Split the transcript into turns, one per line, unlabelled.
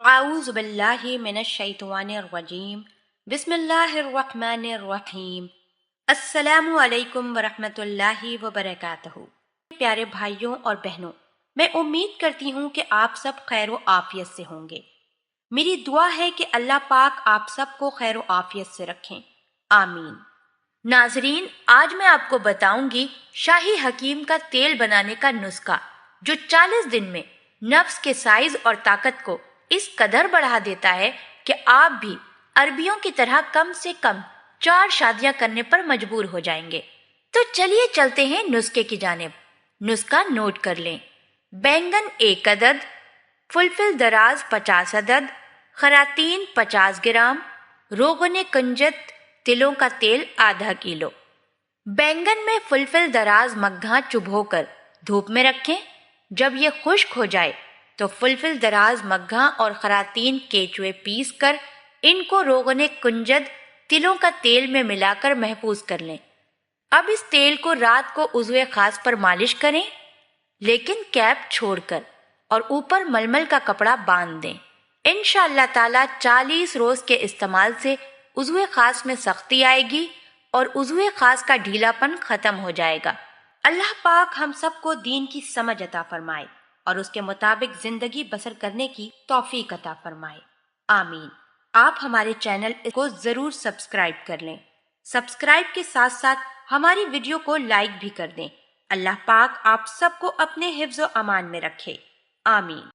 اعوذ باللہ من الشیطان الرجیم بسم اللہ الرحمن الرحیم۔ السلام علیکم ورحمۃ اللہ وبرکاتہ۔ پیارے بھائیوں اور بہنوں، میں امید کرتی ہوں کہ آپ سب خیر و عافیت سے ہوں گے۔ میری دعا ہے کہ اللہ پاک آپ سب کو خیر و عافیت سے رکھیں، آمین۔ ناظرین، آج میں آپ کو بتاؤں گی شاہی حکیم کا تیل بنانے کا نسخہ، جو 40 دن میں نفس کے سائز اور طاقت کو اس قدر بڑھا دیتا ہے کہ آپ بھی عربیوں کی طرح کم سے کم 4 شادیاں کرنے پر مجبور ہو جائیں گے۔ تو چلیے چلتے ہیں نسخے کی جانب۔ نسخہ نوٹ کر لیں۔ بینگن 1 عدد، فلفل دراز 50 عدد، خراطین 50 گرام، روغن کنجد تلوں کا تیل آدھا کلو۔ بینگن میں فلفل دراز مگھاں چبھو کر دھوپ میں رکھیں۔ جب یہ خشک ہو جائے تو فلفل دراز مگھاں اور خراطین کیچوے پیس کر ان کو روغن کنجد تلوں کا تیل میں ملا کر محفوظ کر لیں۔ اب اس تیل کو رات کو عضو خاص پر مالش کریں، لیکن کیپ چھوڑ کر، اور اوپر ململ کا کپڑا باندھ دیں۔ انشاءاللہ تعالی 40 روز کے استعمال سے عضو خاص میں سختی آئے گی اور عضو خاص کا ڈھیلا پن ختم ہو جائے گا۔ اللہ پاک ہم سب کو دین کی سمجھ عطا فرمائے اور اس کے مطابق زندگی بسر کرنے کی توفیق عطا فرمائے، آمین۔ آپ ہمارے چینل کو ضرور سبسکرائب کر لیں۔ سبسکرائب کے ساتھ ساتھ ہماری ویڈیو کو لائک بھی کر دیں۔ اللہ پاک آپ سب کو اپنے حفظ و امان میں رکھے، آمین۔